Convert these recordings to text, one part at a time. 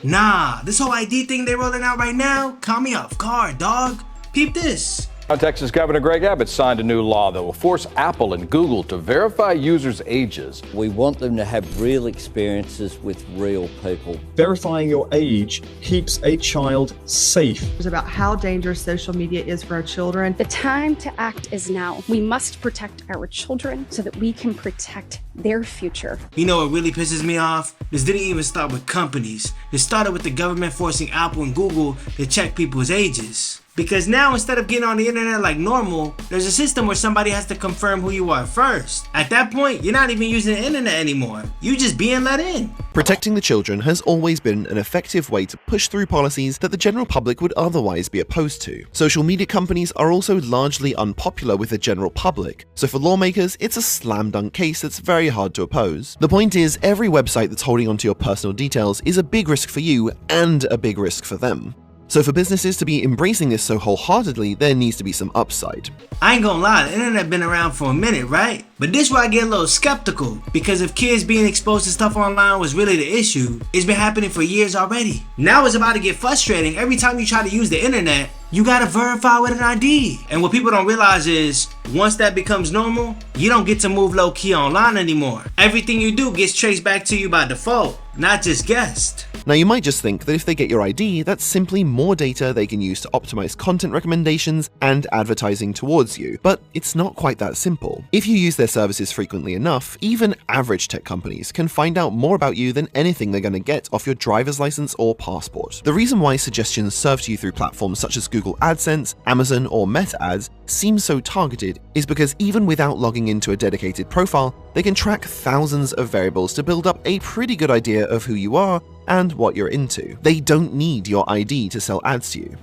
Nah, this whole ID thing they're rolling out right now, caught me off guard, dog. Peep this. Texas Governor Greg Abbott signed a new law that will force Apple and Google to verify users' ages. We want them to have real experiences with real people. Verifying your age keeps a child safe. It's about how dangerous social media is for our children. The time to act is now. We must protect our children so that we can protect their future. You know what really pisses me off? This didn't even start with companies. It started with the government forcing Apple and Google to check people's ages. Because now, instead of getting on the internet like normal, there's a system where somebody has to confirm who you are first. At that point, you're not even using the internet anymore. You just being let in. Protecting the children has always been an effective way to push through policies that the general public would otherwise be opposed to. Social media companies are also largely unpopular with the general public, so for lawmakers, it's a slam dunk case that's very hard to oppose. The point is, every website that's holding onto your personal details is a big risk for you and a big risk for them. So for businesses to be embracing this so wholeheartedly, there needs to be some upside. I ain't gonna lie, the internet been around for a minute, right? But this where I get a little skeptical, because if kids being exposed to stuff online was really the issue, it's been happening for years already. Now it's about to get frustrating. Every time you try to use the internet, you gotta verify with an ID. And what people don't realize is, once that becomes normal, you don't get to move low key online anymore. Everything you do gets traced back to you by default, not just guessed. Now you might just think that if they get your ID, that's simply more data they can use to optimize content recommendations and advertising towards you, but it's not quite that simple. If you use their services frequently enough, even average tech companies can find out more about you than anything they're going to get off your driver's license or passport. The reason why suggestions served to you through platforms such as Google AdSense, Amazon, or Meta Ads seem so targeted is because even without logging into a dedicated profile, they can track thousands of variables to build up a pretty good idea of who you are and what you're into. They don't need your ID to sell ads to you.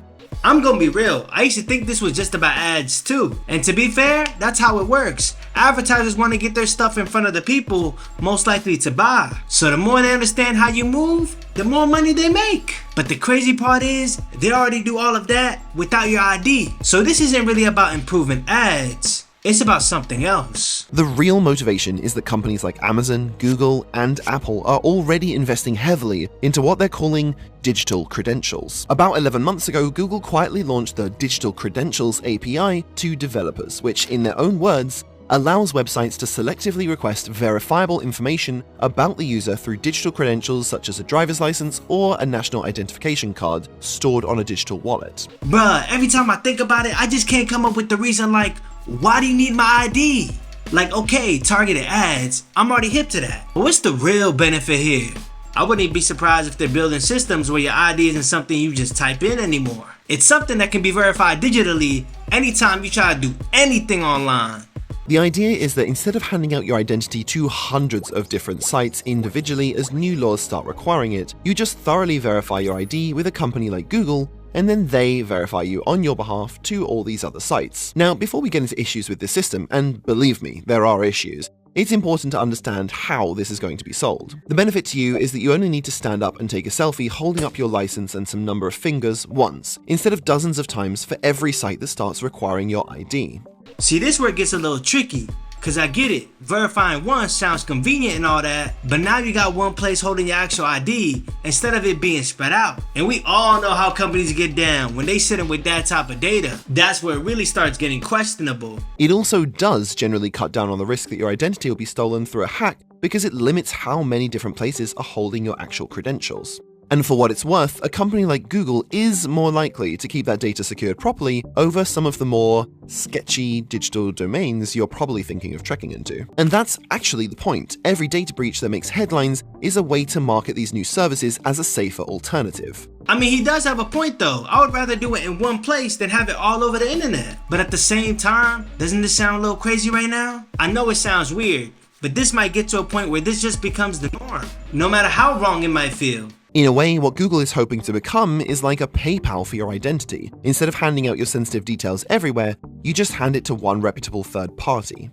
I'm gonna be real, I used to think this was just about ads too. And to be fair, that's how it works. Advertisers want to get their stuff in front of the people most likely to buy. So the more they understand how you move, the more money they make. But the crazy part is, they already do all of that without your ID. So this isn't really about improving ads. It's about something else. The real motivation is that companies like Amazon, Google, and Apple are already investing heavily into what they're calling digital credentials. About 11 months ago, Google quietly launched the Digital Credentials API to developers, which, in their own words, allows websites to selectively request verifiable information about the user through digital credentials such as a driver's license or a national identification card stored on a digital wallet. Bruh, every time I think about it, I just can't come up with the reason like, why do you need my ID? Like, okay, targeted ads, I'm already hip to that. But what's the real benefit here? I wouldn't even be surprised if they're building systems where your ID isn't something you just type in anymore. It's something that can be verified digitally anytime you try to do anything online. The idea is that instead of handing out your identity to hundreds of different sites individually as new laws start requiring it, you just thoroughly verify your ID with a company like Google, and then they verify you on your behalf to all these other sites. Now, before we get into issues with this system, and believe me, there are issues, it's important to understand how this is going to be sold. The benefit to you is that you only need to stand up and take a selfie holding up your license and some number of fingers once, instead of dozens of times for every site that starts requiring your ID. See, this where it gets a little tricky, cause I get it, verifying once sounds convenient and all that, but now you got one place holding your actual ID instead of it being spread out. And we all know how companies get down when they sit in with that type of data. That's where it really starts getting questionable. It also does generally cut down on the risk that your identity will be stolen through a hack because it limits how many different places are holding your actual credentials. And for what it's worth, a company like Google is more likely to keep that data secured properly over some of the more sketchy digital domains you're probably thinking of trekking into. And that's actually the point. Every data breach that makes headlines is a way to market these new services as a safer alternative. I mean, he does have a point though. I would rather do it in one place than have it all over the internet. But at the same time, doesn't this sound a little crazy right now? I know it sounds weird, but this might get to a point where this just becomes the norm, no matter how wrong it might feel. In a way, what Google is hoping to become is like a PayPal for your identity. Instead of handing out your sensitive details everywhere, you just hand it to one reputable third party.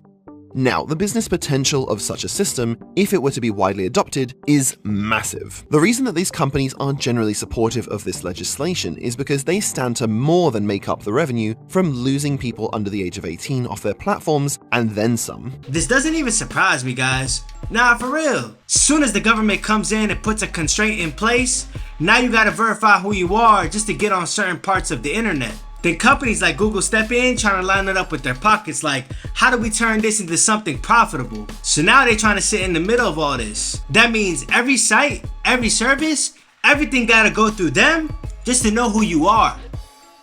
Now, the business potential of such a system, if it were to be widely adopted, is massive. The reason that these companies are generally supportive of this legislation is because they stand to more than make up the revenue from losing people under the age of 18 off their platforms, and then some. This doesn't even surprise me, guys. Nah, for real. As soon as the government comes in and puts a constraint in place, Now you gotta verify who you are just to get on certain parts of the internet. Then companies like Google step in trying to line it up with their pockets like, how do we turn this into something profitable? So now they're trying to sit in the middle of all this. That means every site, every service, everything gotta go through them just to know who you are.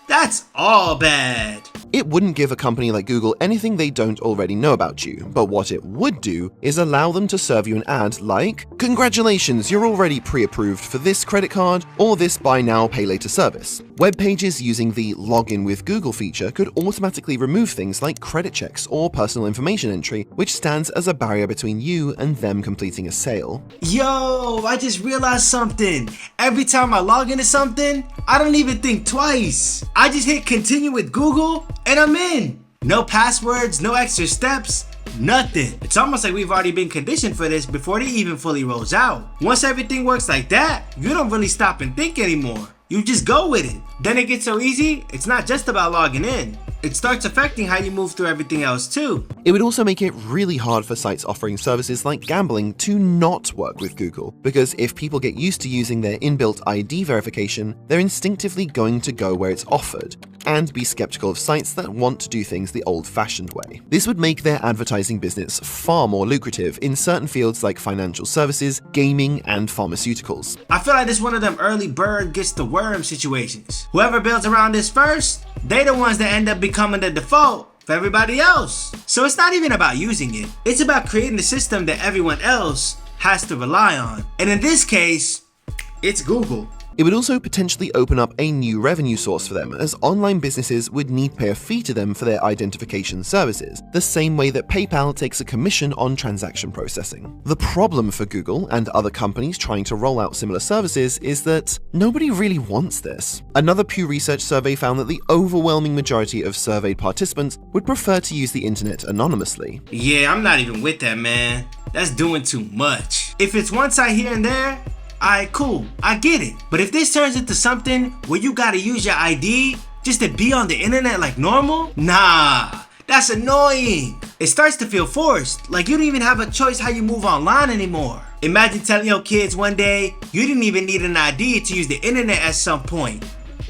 That's all bad. It wouldn't give a company like Google anything they don't already know about you, but what it would do is allow them to serve you an ad like, "Congratulations, you're already pre-approved for this credit card or this buy now, pay later service." Web pages using the Login with Google feature could automatically remove things like credit checks or personal information entry, which stands as a barrier between you and them completing a sale. Yo, I just realized something. Every time I log into something, I don't even think twice. I just hit continue with Google and I'm in. No passwords, no extra steps, nothing. It's almost like we've already been conditioned for this before it even fully rolls out. Once everything works like that, you don't really stop and think anymore. You just go with it. Then it gets so easy, it's not just about logging in. It starts affecting how you move through everything else too. It would also make it really hard for sites offering services like gambling to not work with Google, because if people get used to using their inbuilt ID verification, they're instinctively going to go where it's offered, and be skeptical of sites that want to do things the old-fashioned way. This would make their advertising business far more lucrative in certain fields like financial services, gaming, and pharmaceuticals. I feel like this is one of them early bird gets the worm situations. Whoever builds around this first, they the ones that end up becoming the default for everybody else. So it's not even about using it. It's about creating a system that everyone else has to rely on. And in this case, it's Google. It would also potentially open up a new revenue source for them, as online businesses would need to pay a fee to them for their identification services, the same way that PayPal takes a commission on transaction processing. The problem for Google and other companies trying to roll out similar services is that nobody really wants this. Another Pew Research survey found that the overwhelming majority of surveyed participants would prefer to use the internet anonymously. Yeah, I'm not even with that, man. That's doing too much. If it's one site here and there, alright, cool, I get it. But if this turns into something where you gotta use your ID just to be on the internet like normal, nah, that's annoying. It starts to feel forced, like you don't even have a choice how you move online anymore. Imagine telling your kids one day you didn't even need an ID to use the internet at some point.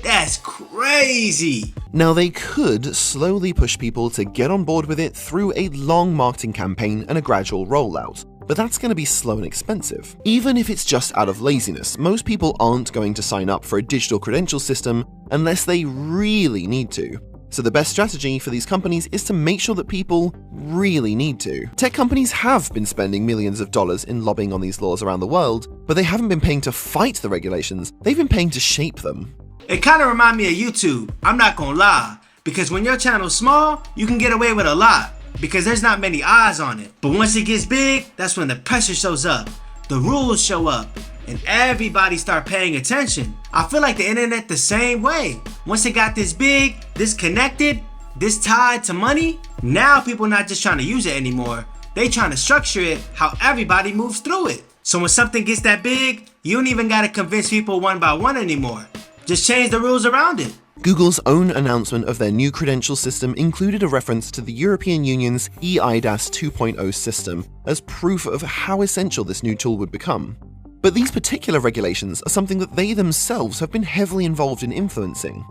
That's crazy. Now, they could slowly push people to get on board with it through a long marketing campaign and a gradual rollout, but that's going to be slow and expensive. Even if it's just out of laziness, most people aren't going to sign up for a digital credential system unless they really need to. So the best strategy for these companies is to make sure that people really need to. Tech companies have been spending millions of dollars in lobbying on these laws around the world, but they haven't been paying to fight the regulations, they've been paying to shape them. It kind of reminds me of YouTube, I'm not gonna lie, because when your channel's small, you can get away with a lot, because there's not many eyes on it. But once it gets big, that's when the pressure shows up, the rules show up, and everybody start paying attention. I feel like the internet the same way. Once it got this big, this connected, this tied to money, now people not just trying to use it anymore, they trying to structure it how everybody moves through it. So when something gets that big, you don't even gotta convince people one by one anymore. Just change the rules around it. Google's own announcement of their new credential system included a reference to the European Union's eIDAS 2.0 system as proof of how essential this new tool would become. But these particular regulations are something that they themselves have been heavily involved in influencing.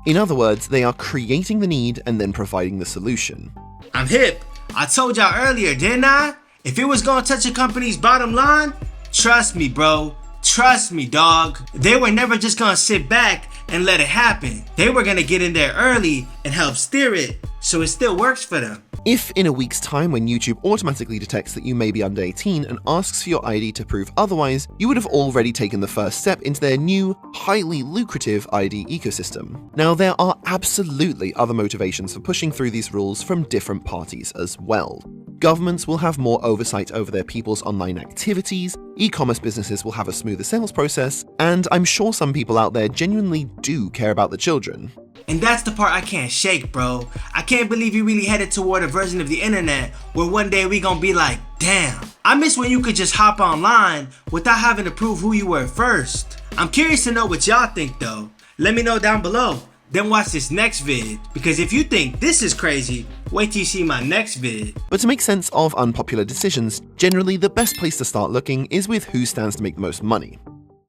In other words, they are creating the need and then providing the solution. I'm hip. I told y'all earlier, didn't I? If it was gonna touch a company's bottom line, trust me, bro. Trust me, dog. They were never just gonna sit back and let it happen. They were gonna get in there early and help steer it, so it still works for them. If in a week's time, when YouTube automatically detects that you may be under 18 and asks for your ID to prove otherwise, you would have already taken the first step into their new, highly lucrative ID ecosystem. Now, there are absolutely other motivations for pushing through these rules from different parties as well. Governments will have more oversight over their people's online activities, e-commerce businesses will have a smoother sales process, and I'm sure some people out there genuinely do care about the children. And that's the part I can't shake, bro. I can't believe you really headed toward a version of the internet where one day we gonna be like, damn, I miss when you could just hop online without having to prove who you were first. I'm curious to know what y'all think though. Let me know down below. Then watch this next vid, because if you think this is crazy, wait till you see my next vid. But to make sense of unpopular decisions, generally the best place to start looking is with who stands to make the most money.